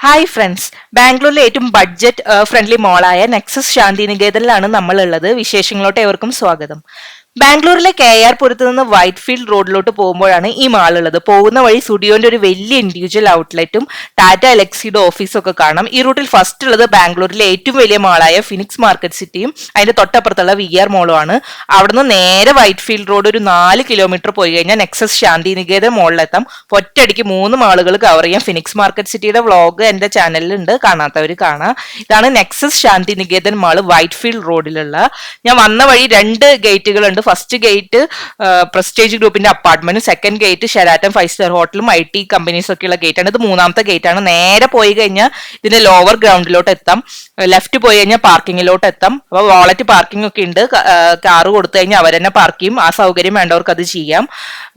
Hi friends, ബാംഗ്ലൂരിലെ ഏറ്റവും budget friendly മോളായ Nexus ശാന്തിനികേതനിലാണ് നമ്മളുള്ളത്. വിശേഷങ്ങളോട്ട് ഏവർക്കും സ്വാഗതം. ബാംഗ്ലൂരിലെ KR പുരത്ത് നിന്ന് വൈറ്റ് ഫീൽഡ് റോഡിലോട്ട് പോകുമ്പോഴാണ് ഈ മാൾ ഉള്ളത്. പോകുന്ന വഴി സുഡിയോന്റെ ഒരു വലിയ ഇൻഡിവിജ്വൽ ഔട്ട്ലെറ്റും ടാറ്റ എലക്സിയുടെ ഓഫീസും ഒക്കെ കാണാം. ഈ റൂട്ടിൽ ഫസ്റ്റ് ഉള്ളത് ബാംഗ്ലൂരിലെ ഏറ്റവും വലിയ മാളായ ഫിനിക്സ് മാർക്കറ്റ് സിറ്റിയും അതിന്റെ തൊട്ടപ്പുറത്തുള്ള VR മോളും ആണ്. അവിടുന്ന് നേരെ വൈറ്റ് ഫീൽഡ് റോഡ് ഒരു 4 കിലോമീറ്റർ പോയി കഴിഞ്ഞാൽ നെക്സസ് ശാന്തിനികേതൻ മോളിലെത്താം. ഒറ്റയടിക്ക് 3 മാളുകൾ കവർ ചെയ്യാം. ഫിനിക്സ് മാർക്കറ്റ് സിറ്റിയുടെ വ്ളോഗ് എന്റെ ചാനലിൽ ഉണ്ട്, കാണാത്തവർ കാണാം. ഇതാണ് Nexus Shantiniketan mall, white field റോഡിലുള്ള. ഞാൻ വന്ന വഴി 2 ഗേറ്റുകളുണ്ട്. ഫസ്റ്റ് ഗേറ്റ് പ്രസ്റ്റേജ് ഗ്രൂപ്പിന്റെ അപ്പാർട്ട്മെന്റും, സെക്കൻഡ് ഗേറ്റ് ഷെരാറ്റൻ 5-സ്റ്റാർ ഹോട്ടലും IT കമ്പനീസും ഒക്കെയുള്ള ഗേറ്റ് ആണ്. ഇത് 3ാമത്തെ ഗേറ്റ് ആണ്. നേരെ പോയി കഴിഞ്ഞാൽ ഇതിന്റെ ലോവർ ഗ്രൗണ്ടിലോട്ട് എത്താം. ലെഫ്റ്റ് പോയി കഴിഞ്ഞാൽ പാർക്കിങ്ങിലോട്ട് എത്താം. അപ്പൊ വാളറ്റ് പാർക്കിംഗ് ഒക്കെ ഉണ്ട്. കാറ് കൊടുത്തു കഴിഞ്ഞാൽ അവർ തന്നെ പാർക്ക് ചെയ്യും. ആ സൗകര്യം വേണ്ടവർക്ക് അത് ചെയ്യാം.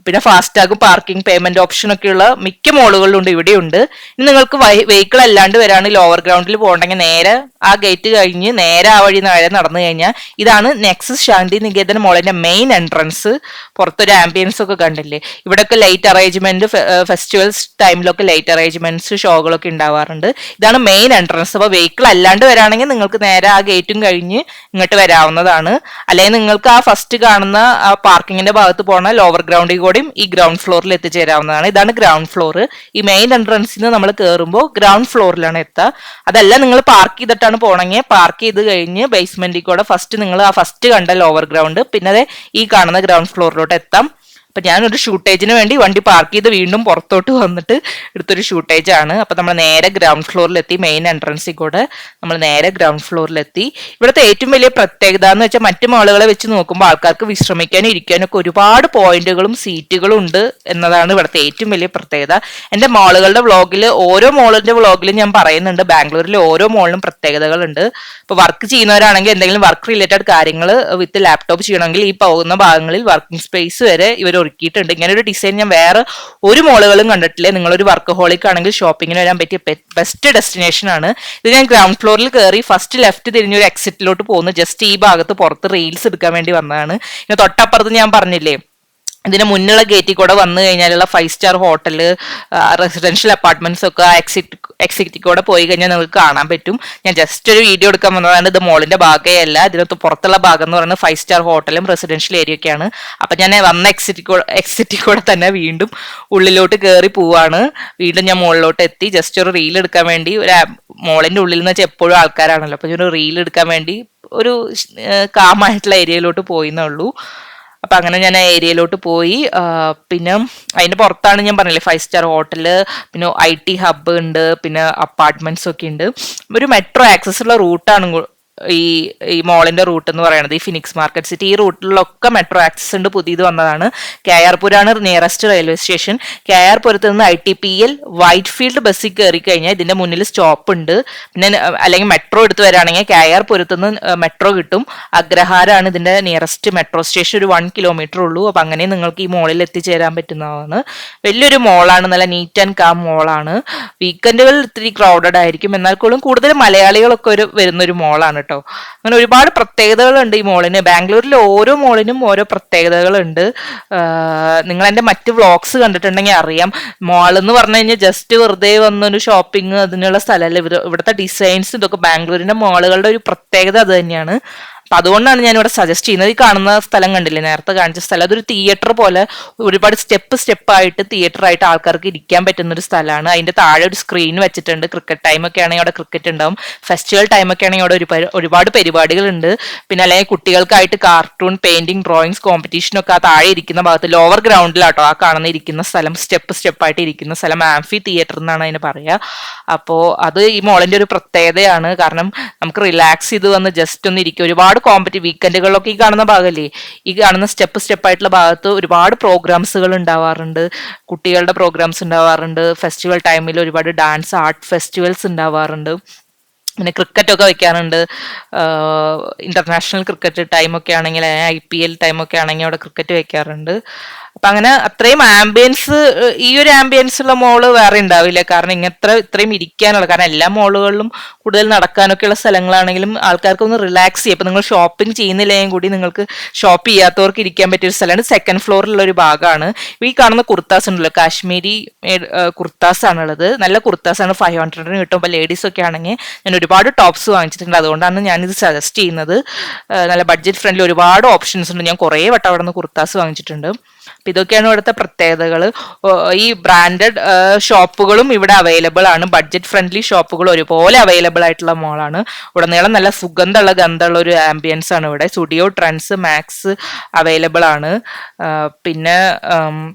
പിന്നെ ഫാസ്റ്റാഗും പാർക്കിംഗ് പേയ്മെന്റ് ഓപ്ഷൻ ഒക്കെയുള്ള മിക്ക മോളുകളിലുണ്ട്, ഇവിടെയുണ്ട്. ഇനി നിങ്ങൾക്ക് വെഹിക്കിൾ അല്ലാണ്ട് വരാണ് ലോവർ ഗ്രൗണ്ടിൽ പോകണമെങ്കിൽ നേരെ ആ ഗേറ്റ് കഴിഞ്ഞ് നേരെ ആ വഴി നേരെ നടന്നു കഴിഞ്ഞാൽ ഇതാണ് നെക്സസ് ശാന്തിനികേതൻ മോളിന്റെ മെയിൻ എൻട്രൻസ്. പുറത്തൊരു ആംബിയൻസ് ഒക്കെ കണ്ടില്ലേ. ഇവിടെയൊക്കെ ലൈറ്റ് അറേഞ്ച്മെന്റ്, ഫെസ്റ്റിവൽസ് ടൈമിലൊക്കെ ലൈറ്റ് അറേഞ്ച്മെന്റ്സ്, ഷോകളൊക്കെ ഉണ്ടാവാറുണ്ട്. ഇതാണ് മെയിൻ എൻട്രൻസ്. അപ്പോൾ വെഹിക്കിൾ അല്ലാണ്ട് വരാണെങ്കിൽ നിങ്ങൾക്ക് നേരെ ആ ഗേറ്റും കഴിഞ്ഞ് ഇങ്ങോട്ട് വരാവുന്നതാണ്. അല്ലെങ്കിൽ നിങ്ങൾക്ക് ആ ഫസ്റ്റ് കാണുന്ന ആ പാർക്കിങ്ങിന്റെ ഭാഗത്ത് പോകണ ലോവർ ഗ്രൗണ്ടിൽ കൂടെയും ഈ ഗ്രൗണ്ട് ഫ്ലോറിൽ എത്തിച്ചേരാവുന്നതാണ്. ഇതാണ് ഗ്രൗണ്ട് ഫ്ലോർ. ഈ മെയിൻ എൻട്രൻസിൽ നിന്ന് നമ്മൾ കയറുമ്പോൾ ഗ്രൗണ്ട് ഫ്ലോറിലാണ് എത്തുക. അതല്ല നിങ്ങൾ പാർക്ക് ചെയ്തിട്ടാണ് പോകണമെങ്കിൽ പാർക്ക് ചെയ്ത് കഴിഞ്ഞ് ബേസ്മെന്റിൽ കൂടെ ഫസ്റ്റ് നിങ്ങൾ ആ ഫസ്റ്റ് കണ്ട ലോവർ ഗ്രൗണ്ട്, പിന്നെ ഈ കാണുന്ന ഗ്രൗണ്ട് ഫ്ലോറിലോട്ട് എത്താം. അപ്പൊ ഞാനൊരു ഷൂട്ടേജിന് വേണ്ടി വണ്ടി പാർക്ക് ചെയ്ത് വീണ്ടും പുറത്തോട്ട് വന്നിട്ട് എടുത്തൊരു ഷൂട്ടേജ് ആണ്. അപ്പൊ നമ്മൾ നേരെ ഗ്രൗണ്ട് ഫ്ലോറിലെത്തി. മെയിൻ എൻട്രൻസിൽ കൂടെ നമ്മൾ നേരെ ഗ്രൗണ്ട് ഫ്ലോറിലെത്തി. ഇവിടുത്തെ ഏറ്റവും വലിയ പ്രത്യേകത എന്ന് വെച്ചാൽ മറ്റു മാളുകളെ വെച്ച് നോക്കുമ്പോൾ ആൾക്കാർക്ക് വിശ്രമിക്കാനും ഇരിക്കാനും ഒക്കെ ഒരുപാട് പോയിന്റുകളും സീറ്റുകളും ഉണ്ട് എന്നതാണ് ഇവിടുത്തെ ഏറ്റവും വലിയ പ്രത്യേകത. എന്റെ മാളുകളുടെ വ്ളോഗിൽ, ഓരോ മോളിന്റെ വ്ളോഗിലും ഞാൻ പറയുന്നുണ്ട് ബാംഗ്ലൂരിലെ ഓരോ മോളിലും പ്രത്യേകതകളുണ്ട്. ഇപ്പൊ വർക്ക് ചെയ്യുന്നവരാണെങ്കിൽ എന്തെങ്കിലും വർക്ക് റിലേറ്റഡ് കാര്യങ്ങൾ വിത്ത് ലാപ്ടോപ്പ് ചെയ്യണമെങ്കിൽ ഈ പോകുന്ന ഭാഗങ്ങളിൽ വർക്കിംഗ് സ്പേസ് വരെ ഇവർ ഒരുക്കിയിട്ടുണ്ട്. ഇങ്ങനെ ഒരു ഡിസൈൻ ഞാൻ വേറെ ഒരു മോളുകളും കണ്ടിട്ടില്ലേ. നിങ്ങളൊരു വർക്ക് ഹോളിക് ആണെങ്കിൽ ഷോപ്പിങ്ങിന് വരാൻ പറ്റിയ ബെസ്റ്റ് ഡെസ്റ്റിനേഷൻ ആണ് ഇത്. ഞാൻ ഗ്രൗണ്ട് ഫ്ലോറിൽ കയറി ഫസ്റ്റ് ലെഫ്റ്റ് തിരിഞ്ഞ് ഒരു എക്സിറ്റിലോട്ട് പോകുന്നു. ജസ്റ്റ് ഈ ഭാഗത്ത് പുറത്ത് റീൽസ് എടുക്കാൻ വേണ്ടി വന്നതാണ്. ഇനി തൊട്ടപ്പുറത്ത് ഞാൻ പറഞ്ഞില്ലേ, ഇതിന് മുന്നുള്ള ഗേറ്റിൽ കൂടെ വന്നു കഴിഞ്ഞാലുള്ള 5-സ്റ്റാർ ഹോട്ടല്, റെസിഡൻഷ്യൽ അപ്പാർട്ട്മെന്റ്സ് ഒക്കെ എക്സിറ്റിൽ കൂടെ പോയി കഴിഞ്ഞാൽ നിങ്ങൾക്ക് കാണാൻ പറ്റും. ഞാൻ ജസ്റ്റ് ഒരു വീഡിയോ എടുക്കാൻ വന്നതാണ്. ഇത് മോളിന്റെ ഭാഗമേ അല്ല. ഇതിനകത്ത് പുറത്തുള്ള ഭാഗം എന്ന് പറയുന്നത് 5-സ്റ്റാർ ഹോട്ടലും റെസിഡൻഷ്യൽ ഏരിയ ഒക്കെയാണ്. അപ്പൊ ഞാൻ വന്ന എക്സിറ്റിൽ കൂടെ തന്നെ വീണ്ടും ഉള്ളിലോട്ട് കയറി പോവാണ്. വീണ്ടും ഞാൻ മുകളിലോട്ട് എത്തി. ജസ്റ്റ് ഒരു റീൽ എടുക്കാൻ വേണ്ടി, ഒരു മോളിന്റെ ഉള്ളിൽ എന്ന് വെച്ചാൽ എപ്പോഴും ആൾക്കാരാണല്ലോ, അപ്പൊ ഒരു റീൽ എടുക്കാൻ വേണ്ടി ഒരു കാമായിട്ടുള്ള ഏരിയയിലോട്ട് പോയിന്നേ ഉള്ളൂ. അപ്പൊ അങ്ങനെ ഞാൻ ആ ഏരിയയിലോട്ട് പോയി. പിന്നെ അതിന്റെ പുറത്താണ് ഞാൻ പറഞ്ഞില്ലേ 5-സ്റ്റാർ ഹോട്ടല്, പിന്നെ IT ഹബ്ബ് ഉണ്ട്, പിന്നെ അപ്പാർട്ട്മെന്റ്സ് ഒക്കെ ഉണ്ട്. ഒരു മെട്രോ ആക്സസ് ഉള്ള റൂട്ടാണ് ഈ മോളിന്റെ റൂട്ട് എന്ന് പറയുന്നത്. ഈ ഫിനിക്സ് മാർക്കറ്റ് സിറ്റി ഈ റൂട്ടിലൊക്കെ മെട്രോ ആക്സസ് ഉണ്ട്. പുതിയത് വന്നതാണ്. KR പുരാണ് നിയറസ്റ്റ് റെയിൽവേ സ്റ്റേഷൻ. KR പുരത്ത് നിന്ന് ITPL വൈറ്റ് ഫീൽഡ് ബസ്സിൽ കയറി കഴിഞ്ഞാൽ ഇതിന്റെ മുന്നിൽ സ്റ്റോപ്പ് ഉണ്ട്. പിന്നെ അല്ലെങ്കിൽ മെട്രോ എടുത്ത് വരാണെങ്കിൽ KR പുരത്ത് നിന്ന് മെട്രോ കിട്ടും. അഗ്രഹാരാണ് ഇതിന്റെ നിയറസ്റ്റ് മെട്രോ സ്റ്റേഷൻ. ഒരു 1 കിലോമീറ്റർ ഉള്ളൂ. അപ്പൊ അങ്ങനെ നിങ്ങൾക്ക് ഈ മോളിൽ എത്തിച്ചേരാൻ പറ്റുന്നതാണ്. വലിയൊരു മോളാണ്, നല്ല നീറ്റ് ആൻഡ് കാം മോളാണ്. വീക്കെൻഡുകളിൽ ഇത്തിരി ക്രൗഡഡ് ആയിരിക്കും, എന്നാൽ കൂടുതൽ മലയാളികളൊക്കെ വരുന്നൊരു മോളാണ് കേട്ടോ. അങ്ങനെ ഒരുപാട് പ്രത്യേകതകളുണ്ട് ഈ മോളിന്. ബാംഗ്ലൂരിലെ ഓരോ മോളിനും ഓരോ പ്രത്യേകതകളുണ്ട്. നിങ്ങൾ എൻ്റെ മറ്റ് വ്ളോഗ്സ് കണ്ടിട്ടുണ്ടെങ്കിൽ അറിയാം. മോൾ എന്ന് പറഞ്ഞു കഴിഞ്ഞാൽ ജസ്റ്റ് വെറുതെ വന്നൊരു ഷോപ്പിംഗ് അതിനുള്ള സ്ഥലമല്ല. ഇവിടുത്തെ ഡിസൈൻസ് ഇതൊക്കെ ബാംഗ്ലൂരിന്റെ മോളുകളുടെ ഒരു പ്രത്യേകത അത് തന്നെയാണ്. അപ്പൊ അതുകൊണ്ടാണ് ഞാൻ ഇവിടെ സജസ്റ്റ് ചെയ്യുന്നത്. ഈ കാണുന്ന സ്ഥലം കണ്ടില്ലേ, നേരത്തെ കാണിച്ച സ്ഥലം, അതൊരു തിയേറ്റർ പോലെ ഒരുപാട് സ്റ്റെപ്പായിട്ട് തിയേറ്റർ ആയിട്ട് ആൾക്കാർക്ക് ഇരിക്കാൻ പറ്റുന്ന ഒരു സ്ഥലമാണ്. അതിന്റെ താഴെ ഒരു സ്ക്രീൻ വെച്ചിട്ടുണ്ട്. ക്രിക്കറ്റ് ടൈം ഒക്കെ ആണെങ്കിൽ അവിടെ ക്രിക്കറ്റ് ഉണ്ടാവും. ഫെസ്റ്റിവൽ ടൈം ഒക്കെ ആണെങ്കിൽ അവിടെ ഒരുപാട് പരിപാടികളുണ്ട്. പിന്നെ അല്ലെങ്കിൽ കുട്ടികൾക്കായിട്ട് കാർട്ടൂൺ, പെയിന്റിംഗ്, ഡ്രോയിങ്സ് കോമ്പറ്റീഷൻ ഒക്കെ ആ താഴെ ഇരിക്കുന്ന ഭാഗത്ത് ലോവർ ഗ്രൗണ്ടിലാട്ടോ ആ കാണുന്ന ഇരിക്കുന്ന സ്ഥലം. സ്റ്റെപ്പായിട്ട് ഇരിക്കുന്ന സ്ഥലം ആംഫി തിയേറ്റർ എന്നാണ് അതിന് പറയുക. അപ്പോ അത് ഈ മോളിന്റെ ഒരു പ്രത്യേകതയാണ്. കാരണം നമുക്ക് റിലാക്സ് ചെയ്ത് വന്ന് ജസ്റ്റ് ഒന്ന് ഇരിക്കും. ഒരുപാട് വീക്കെൻഡുകളിലൊക്കെ ഈ കാണുന്ന ഭാഗമല്ലേ, ഈ കാണുന്ന സ്റ്റെപ്പായിട്ടുള്ള ഭാഗത്ത് ഒരുപാട് പ്രോഗ്രാംസുകൾ ഉണ്ടാവാറുണ്ട്. കുട്ടികളുടെ പ്രോഗ്രാംസ് ഉണ്ടാവാറുണ്ട്. ഫെസ്റ്റിവൽ ടൈമിൽ ഒരുപാട് ഡാൻസ്, ആർട്ട് ഫെസ്റ്റിവൽസ് ഉണ്ടാവാറുണ്ട്. പിന്നെ ക്രിക്കറ്റ് ഒക്കെ വെക്കാറുണ്ട്. ഇന്റർനാഷണൽ ക്രിക്കറ്റ് ടൈമൊക്കെ ആണെങ്കിൽ, IPL ടൈമൊക്കെ ആണെങ്കിൽ അവിടെ ക്രിക്കറ്റ് വെക്കാറുണ്ട്. അപ്പൊ അങ്ങനെ അത്രയും ആംബിയൻസ്, ഈ ഒരു ആംബിയൻസ് ഉള്ള മോള് വേറെ ഉണ്ടാവില്ല. കാരണം ഇത്രയും ഇരിക്കാനുള്ള, കാരണം എല്ലാ മോളുകളിലും കൂടുതൽ നടക്കാനൊക്കെയുള്ള സ്ഥലങ്ങളാണെങ്കിലും ആൾക്കാർക്ക് ഒന്ന് റിലാക്സ് ചെയ്യാം. ഇപ്പൊ നിങ്ങൾ ഷോപ്പിംഗ് ചെയ്യുന്നില്ലെങ്കിൽ കൂടി നിങ്ങൾക്ക് ഷോപ്പ് ചെയ്യാത്തവർക്ക് ഇരിക്കാൻ പറ്റിയ ഒരു സ്ഥലമാണ്. സെക്കൻഡ് ഫ്ലോറിലുള്ള ഒരു ഭാഗമാണ്. ഈ കാണുന്ന കുർത്താസ് ഉണ്ടല്ലോ, കാശ്മീരി കുർത്താസ് ആണുള്ളത്. നല്ല കുർത്താസ് ആണ്, 500 കിട്ടും. അപ്പൊ ലേഡീസ് ഒക്കെ ആണെങ്കിൽ ഞാൻ ഒരുപാട് ടോപ്സ് വാങ്ങിച്ചിട്ടുണ്ട്, അതുകൊണ്ടാണ് ഞാനിത് സജസ്റ്റ് ചെയ്യുന്നത്. നല്ല ബഡ്ജറ്റ് ഫ്രണ്ട്ലി ഒരുപാട് ഓപ്ഷൻസ് ഉണ്ട്. ഞാൻ കുറേ വട്ടം അവിടെ നിന്ന് കുർത്താസ് വാങ്ങിച്ചിട്ടുണ്ട്. അപ്പൊ ഇതൊക്കെയാണ് ഇവിടുത്തെ പ്രത്യേകതകൾ. ഈ ബ്രാൻഡഡ് ഷോപ്പുകളും ഇവിടെ അവൈലബിൾ ആണ്. ബഡ്ജറ്റ് ഫ്രണ്ട്ലി ഷോപ്പുകൾ ഒരുപോലെ അവൈലബിൾ ആയിട്ടുള്ള മോളാണ്. ഉടനീളം നല്ല ഗന്ധമുള്ള ഒരു ആംബിയൻസ് ആണ് ഇവിടെ. സ്റ്റുഡിയോ, ട്രെൻഡ്സ്, മാക്സ് അവൈലബിൾ ആണ്. പിന്നെ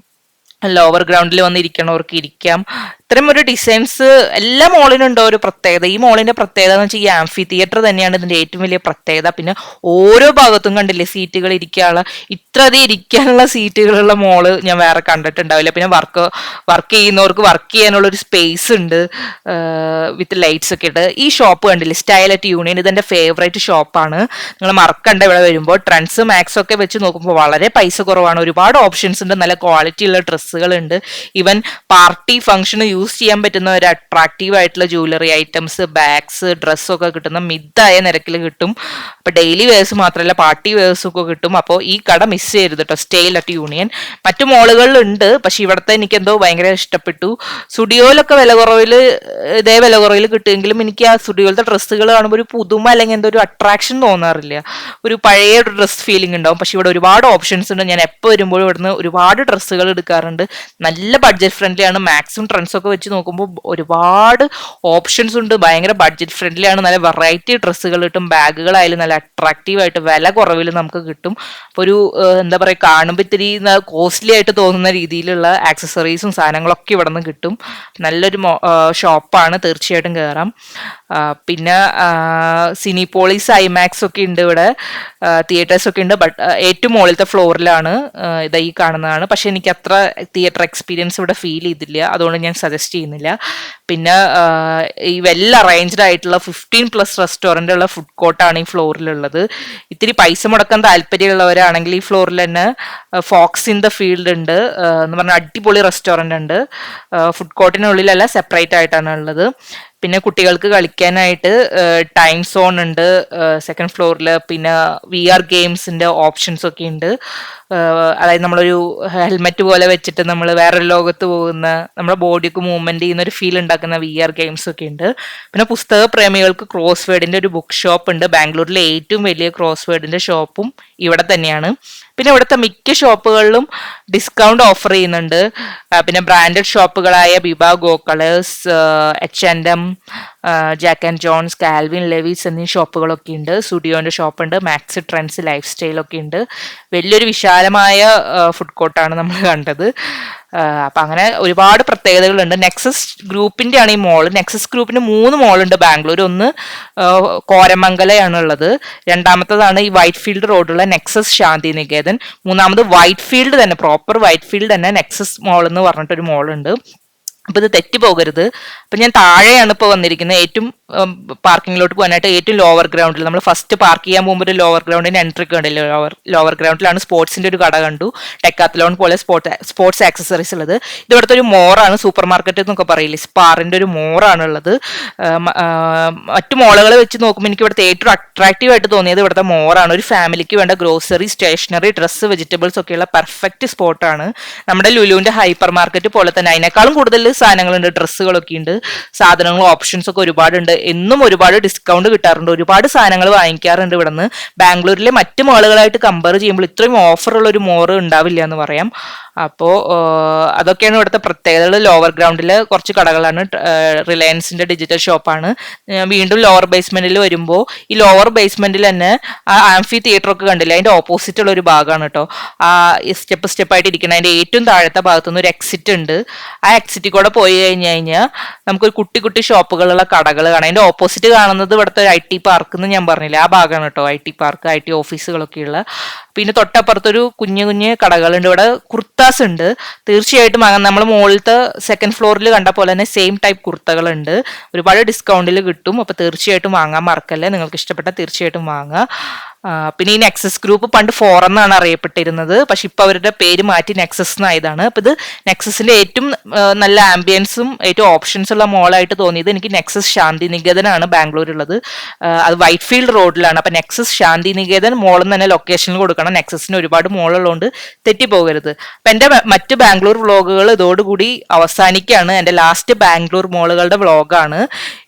ലോവർ ഗ്രൗണ്ടിൽ വന്ന് ഇരിക്കണവർക്ക് ഇരിക്കാം. ഇത്രയും ഒരു ഡിസൈൻസ് എല്ലാ മോളിനും ഉണ്ടോ ഒരു പ്രത്യേകത. ഈ മോളിന്റെ പ്രത്യേകത എന്ന് വെച്ചാൽ ഈ ആംഫി തിയേറ്റർ തന്നെയാണ് ഇതിന്റെ ഏറ്റവും വലിയ പ്രത്യേകത. പിന്നെ ഓരോ ഭാഗത്തും കണ്ടില്ലേ സീറ്റുകൾ ഇരിക്കാനുള്ള, ഇത്രയധികം ഇരിക്കാനുള്ള സീറ്റുകളുള്ള മോള് ഞാൻ വേറെ കണ്ടിട്ടുണ്ടാവില്ല. പിന്നെ വർക്ക് ചെയ്യുന്നവർക്ക് വർക്ക് ചെയ്യാനുള്ള ഒരു സ്പേസ് ഉണ്ട് വിത്ത് ലൈറ്റ്സ് ഒക്കെ ഇട്ട്. ഈ ഷോപ്പ് കണ്ടില്ലേ, സ്റ്റൈൽ അറ്റ് യൂണിയൻ, ഇതെന്റെ ഫേവറേറ്റ് ഷോപ്പാണ്. നിങ്ങൾ മറക്കണ്ട ഇവിടെ വരുമ്പോൾ. ട്രെൻഡ്സ്, മാക്സ് ഒക്കെ വെച്ച് നോക്കുമ്പോൾ വളരെ പൈസ കുറവാണ്. ഒരുപാട് ഓപ്ഷൻസ് ഉണ്ട്, നല്ല ക്വാളിറ്റി ഉള്ള ഡ്രസ്സുകൾ ഉണ്ട്. ഈവൻ പാർട്ടി ഫംഗ്ഷന് യൂസ് ചെയ്യാൻ പറ്റുന്ന ഒരു അട്രാക്റ്റീവ് ആയിട്ടുള്ള ജ്വല്ലറി ഐറ്റംസ്, ബാഗ്സ്, ഡ്രസ്സൊക്കെ കിട്ടുന്ന മിതായ നിരക്കിൽ കിട്ടും. അപ്പൊ ഡെയിലി വെയർസ് മാത്രമല്ല പാർട്ടി വെയർസും ഒക്കെ കിട്ടും. അപ്പോൾ ഈ കട മിസ് ചെയ്യരുത് കേട്ടോ, സ്റ്റൈൽ അറ്റ് യൂണിയൻ. മറ്റു മോളുകളിലുണ്ട്, പക്ഷെ ഇവിടുത്തെ എനിക്ക് എന്തോ ഭയങ്കര ഇഷ്ടപ്പെട്ടു. സ്റ്റുഡിയോയിലൊക്കെ ഇതേ വില കുറവിൽ കിട്ടുമെങ്കിലും എനിക്ക് ആ സ്റ്റുഡിയോയിലത്തെ ഡ്രസ്സുകൾ കാണുമ്പോൾ ഒരു പുതുമ അല്ലെങ്കിൽ എന്തോ ഒരു അട്രാക്ഷൻ തോന്നാറില്ല. ഒരു പഴയ ഒരു ഡ്രസ് ഫീലിംഗ് ഉണ്ടാവും. പക്ഷെ ഇവിടെ ഒരുപാട് ഓപ്ഷൻസ് ഉണ്ട്. ഞാൻ എപ്പോൾ വരുമ്പോഴും ഇവിടുന്ന് ഒരുപാട് ഡ്രസ്സുകൾ എടുക്കാറുണ്ട്. നല്ല ബഡ്ജറ്റ് ഫ്രണ്ട്ലി ആണ്. മാക്സും ട്രെൻഡ്സും ഒക്കെ വെച്ച് നോക്കുമ്പോൾ ഒരുപാട് ഓപ്ഷൻസ് ഉണ്ട്. ഭയങ്കര ബഡ്ജറ്റ് ഫ്രണ്ട്ലി ആണ്. നല്ല വെറൈറ്റി ഡ്രസ്സുകൾ കിട്ടും. ബാഗുകളായാലും നല്ല അട്രാക്റ്റീവ് ആയിട്ട് വില കുറവിൽ നമുക്ക് കിട്ടും. അപ്പോൾ ഒരു എന്താ പറയുക, കാണുമ്പോൾ ഇത്തിരി കോസ്റ്റ്ലി ആയിട്ട് തോന്നുന്ന രീതിയിലുള്ള ആക്സസറീസും സാധനങ്ങളൊക്കെ ഇവിടെ നിന്ന് കിട്ടും. നല്ലൊരു ഷോപ്പാണ്, തീർച്ചയായിട്ടും കയറാം. പിന്നെ സിനിപോളിസ്, ഐമാക്സ് ഒക്കെ ഉണ്ട് ഇവിടെ, തിയേറ്റേഴ്സ് ഒക്കെ ഉണ്ട്. ബട്ട് ഏറ്റവും മുകളിലത്തെ ഫ്ലോറിലാണ് ഈ കാണുന്നതാണ്. പക്ഷെ എനിക്ക് അത്ര തിയേറ്റർ എക്സ്പീരിയൻസ് ഇവിടെ ഫീൽ ചെയ്തില്ല, അതുകൊണ്ട് ഞാൻ സജസ്റ്റ് ചെയ്യുന്നില്ല. പിന്നെ ഈ വെൽ അറേഞ്ച്ഡ് ആയിട്ടുള്ള 15+ റെസ്റ്റോറൻ്റ് ഉള്ള ഫുഡ് കോർട്ടാണ് ഈ ഫ്ലോറിലുള്ളത്. ഇത്തിരി പൈസ മുടക്കാൻ താല്പര്യമുള്ളവരാണെങ്കിൽ ഈ ഫ്ലോറിൽ തന്നെ ഫോക്സ് ഇൻ ദ ഫീൽഡ് ഉണ്ട് എന്ന് പറഞ്ഞാൽ അടിപൊളി റെസ്റ്റോറൻ്റ് ഉണ്ട്. ഫുഡ് കോർട്ടിനുള്ളിലല്ല, സെപ്പറേറ്റ് ആയിട്ടാണ് ഉള്ളത്. പിന്നെ കുട്ടികൾക്ക് കളിക്കാനായിട്ട് ടൈം സോൺ ഉണ്ട് സെക്കൻഡ് ഫ്ലോറിൽ. പിന്നെ VR ഗെയിംസിന്റെ ഓപ്ഷൻസ് ഒക്കെ ഉണ്ട്. അതായത് നമ്മളൊരു ഹെൽമെറ്റ് പോലെ വെച്ചിട്ട് നമ്മൾ വേറൊരു ലോകത്ത് പോകുന്ന, നമ്മുടെ ബോഡിക്ക് മൂവ്മെന്റ് ചെയ്യുന്ന ഒരു ഫീൽ ഉണ്ടാക്കുന്ന VR ഗെയിംസ് ഒക്കെ ഉണ്ട്. പിന്നെ പുസ്തക പ്രേമികൾക്ക് ക്രോസ് വേർഡിന്റെ ഒരു ബുക്ക് ഷോപ്പ് ഉണ്ട്. ബാംഗ്ലൂരിലെ ഏറ്റവും വലിയ ക്രോസ് വേർഡിന്റെ ഷോപ്പും ഇവിടെ തന്നെയാണ്. പിന്നെ ഇവിടുത്തെ മിക്ക ഷോപ്പുകളിലും ഡിസ്കൗണ്ട് ഓഫർ ചെയ്യുന്നുണ്ട്. പിന്നെ ബ്രാൻഡഡ് ഷോപ്പുകളായ Biba, Go Colors, H&M, Jack and Jones, Calvin Levi's എന്നീ ഷോപ്പുകളൊക്കെ ഉണ്ട്. സ്റ്റുഡിയോന്റെ ഷോപ്പ് ഉണ്ട്. മാക്സ്, ട്രെൻഡ്സ്, ലൈഫ് സ്റ്റൈലൊക്കെ ഉണ്ട്. വലിയൊരു വിശാലമായ ഫുഡ് കോർട്ടാണ് നമ്മൾ കണ്ടത്. അപ്പൊ അങ്ങനെ ഒരുപാട് പ്രത്യേകതകളുണ്ട്. നെക്സസ് ഗ്രൂപ്പിന്റെ ആണ് ഈ മോള്. നെക്സസ് ഗ്രൂപ്പിന് 3 മോളുണ്ട് ബാംഗ്ലൂർ. ഒന്ന് കോരമംഗലയാണ് ഉള്ളത്. രണ്ടാമത്തതാണ് ഈ വൈറ്റ് ഫീൽഡ് റോഡുള്ള നെക്സസ് ശാന്തി നികേതൻ. മൂന്നാമത് വൈറ്റ് ഫീൽഡ് തന്നെ, പ്രോപ്പർ വൈറ്റ് ഫീൽഡ് തന്നെ നെക്സസ് മോൾ എന്ന് പറഞ്ഞിട്ടൊരു മോളുണ്ട്. അപ്പൊ ഇത് തെറ്റിപ്പോകരുത്. അപ്പൊ ഞാൻ താഴെയാണ് ഇപ്പോൾ വന്നിരിക്കുന്നത്. ഏറ്റവും പാർക്കിങ്ങിലോട്ട് പോകാനായിട്ട് ഏറ്റവും ലോവർ ഗ്രൗണ്ടിൽ, നമ്മൾ ഫസ്റ്റ് പാർക്ക് ചെയ്യാൻ പോകുമ്പോൾ ഒരു ലോവർ ഗ്രൗണ്ടിന് എൻട്രി കണ്ടില്ല. ലോവർ ഗ്രൗണ്ടിലാണ് സ്പോർട്സിന്റെ ഒരു കട കണ്ടു. ടെക്കാത്തലോൺ പോലെ സ്പോർട്സ് ആക്സസറീസ് ഉള്ളത്. ഇത് ഇവിടുത്തെ ഒരു മോറാണ്, സൂപ്പർ മാർക്കറ്റ് എന്നൊക്കെ പറയില്ലേ, സ്പാറിന്റെ ഒരു മോറാണ് ഉള്ളത്. മറ്റു മോളുകൾ വെച്ച് നോക്കുമ്പോൾ എനിക്ക് ഇവിടുത്തെ ഏറ്റവും അട്രാക്റ്റീവ് ആയിട്ട് തോന്നിയത് ഇവിടുത്തെ മോറാണ്. ഒരു ഫാമിലിക്ക് വേണ്ട ഗ്രോസറി, സ്റ്റേഷനറി, ഡ്രസ്സ്, വെജിറ്റബിൾസ് ഒക്കെയുള്ള പെർഫെക്റ്റ് സ്പോട്ടാണ്. നമ്മുടെ ലുലുവിന്റെ ഹൈപ്പർ മാർക്കറ്റ് പോലെ തന്നെ അതിനേക്കാളും കൂടുതൽ സാധനങ്ങളുണ്ട്, ഡ്രസ്സുകളൊക്കെ ഉണ്ട്, സാധനങ്ങളും ഓപ്ഷൻസ് ഒക്കെ ഒരുപാടുണ്ട്. എന്നും ഒരുപാട് ഡിസ്കൗണ്ട് കിട്ടാറുണ്ട്. ഒരുപാട് സാധനങ്ങൾ വാങ്ങിക്കാറുണ്ട് ഇവിടെ നിന്ന്. ബാംഗ്ലൂരിലെ മറ്റു മോളുകളായിട്ട് കമ്പയർ ചെയ്യുമ്പോൾ ഇത്രയും ഓഫറുള്ള ഒരു മോറ് ഉണ്ടാവില്ല എന്ന് പറയാം. അപ്പോൾ അതൊക്കെയാണ് ഇവിടുത്തെ പ്രത്യേകതകൾ. ലോവർ ഗ്രൗണ്ടിൽ കുറച്ച് കടകളാണ്. റിലയൻസിന്റെ ഡിജിറ്റൽ ഷോപ്പാണ്. വീണ്ടും ലോവർ ബേസ്മെന്റിൽ വരുമ്പോൾ ഈ ലോവർ ബേസ്മെന്റിൽ തന്നെ ആ ആംഫി തിയേറ്റർ ഒക്കെ കണ്ടില്ല, അതിന്റെ ഓപ്പോസിറ്റ് ഉള്ള ഒരു ഭാഗമാണ് കേട്ടോ. ആ സ്റ്റെപ്പായിട്ട് ഇരിക്കുന്ന അതിന്റെ ഏറ്റവും താഴത്തെ ഭാഗത്തുനിന്ന് ഒരു എക്സിറ്റ് ഉണ്ട്. ആ എക്സിറ്റിൽ കൂടെ പോയി കഴിഞ്ഞാൽ നമുക്കൊരു കുട്ടി കുട്ടി ഷോപ്പുകളുള്ള കടകൾ കാണാം. അതിന്റെ ഓപ്പോസിറ്റ് കാണുന്നത് ഇവിടുത്തെ ഒരു IT പാർക്ക് എന്ന് ഞാൻ പറഞ്ഞില്ല, ആ ഭാഗമാണ് കേട്ടോ. IT park, IT ഓഫീസുകളൊക്കെയുള്ള. പിന്നെ തൊട്ടപ്പുറത്തൊരു കുഞ്ഞു കുഞ്ഞു കടകളുണ്ട്. ഇവിടെ കുർത്താസ് ഉണ്ട്. തീർച്ചയായിട്ടും വാങ്ങാം. നമ്മൾ മുകളിലത്തെ സെക്കൻഡ് ഫ്ലോറിൽ കണ്ട പോലെ തന്നെ സെയിം ടൈപ്പ് കുർത്തകളുണ്ട്. ഒരുപാട് ഡിസ്കൗണ്ടിൽ കിട്ടും. അപ്പോൾ തീർച്ചയായിട്ടും വാങ്ങാൻ മറക്കല്ലേ. നിങ്ങൾക്ക് ഇഷ്ടപ്പെട്ട തീർച്ചയായിട്ടും വാങ്ങുക. പിന്നെ ഈ നെക്സസ് ഗ്രൂപ്പ് പണ്ട് ഫോർ എന്നാണ് അറിയപ്പെട്ടിരുന്നത്, പക്ഷെ ഇപ്പൊ അവരുടെ പേര് മാറ്റി നെക്സസ് എന്നായതാണ്. അപ്പൊ ഇത് നെക്സസിന്റെ ഏറ്റവും നല്ല ആംബിയൻസും ഏറ്റവും ഓപ്ഷൻസ് ഉള്ള മോളായിട്ട് തോന്നിയത് എനിക്ക് നെക്സസ് ശാന്തിനികേതനാണ് ബാംഗ്ലൂരുള്ളത്. അത് വൈറ്റ് ഫീൽഡ് റോഡിലാണ്. അപ്പൊ നെക്സസ് ശാന്തിനികേതൻ മോൾ എന്ന് തന്നെ ലൊക്കേഷനിൽ കൊടുക്കണം. നെക്സസിന് ഒരുപാട് മോളുള്ളതുകൊണ്ട് തെറ്റിപ്പോകരുത്. അപ്പൊ എന്റെ മറ്റ് ബാംഗ്ലൂർ വ്ളോഗുകൾ ഇതോടുകൂടി അവസാനിക്കുകയാണ്. എന്റെ ലാസ്റ്റ് ബാംഗ്ലൂർ മോളുകളുടെ വ്ളോഗാണ്.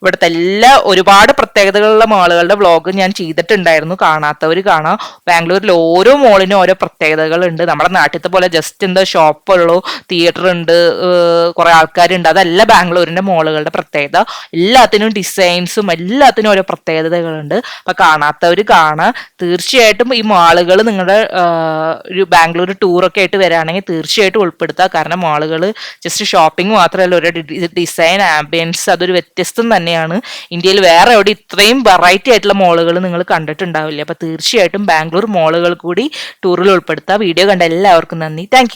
ഇവിടുത്തെ എല്ലാ ഒരുപാട് പ്രത്യേകതകളുള്ള മാളുകളുടെ വ്ളോഗ് ഞാൻ ചെയ്തിട്ടുണ്ടായിരുന്നു, കാണാത്തവർ കാണാം. ബാംഗ്ലൂരിൽ ഓരോ മോളിനും ഓരോ പ്രത്യേകതകൾ ഉണ്ട്. നമ്മുടെ നാട്ടിലത്തെ പോലെ ജസ്റ്റ് എന്താ ഷോപ്പുള്ളൂ, തിയേറ്റർ ഉണ്ട്, കുറെ ആൾക്കാരുണ്ട്, അതല്ല ബാംഗ്ലൂരിന്റെ മോളുകളുടെ പ്രത്യേകത. എല്ലാത്തിനും ഡിസൈൻസും എല്ലാത്തിനും ഓരോ പ്രത്യേകതകളുണ്ട്. അപ്പൊ കാണാത്തവർ കാണാം. തീർച്ചയായിട്ടും ഈ മാളുകൾ നിങ്ങളുടെ ഒരു ബാംഗ്ലൂർ ടൂറൊക്കെ ആയിട്ട് വരികയാണെങ്കിൽ തീർച്ചയായിട്ടും ഉൾപ്പെടുത്തുക. കാരണം മാളുകൾ ജസ്റ്റ് ഷോപ്പിംഗ് മാത്രമല്ല, ഒരു ഡിസൈൻ ആംബിയൻസ് അതൊരു വ്യത്യസ്തം തന്നെയാണ്. ഇന്ത്യയിൽ വേറെ എവിടെ ഇത്രയും വെറൈറ്റി ആയിട്ടുള്ള മോളുകൾ നിങ്ങൾ കണ്ടിട്ടുണ്ടാവില്ല. അപ്പൊ തീർച്ചയായിട്ടും ബാംഗ്ലൂർ മോളുകൾ കൂടി ടൂറിൽ ഉൾപ്പെടുത്തുക. വീഡിയോ കണ്ട എല്ലാവർക്കും നന്ദി. താങ്ക്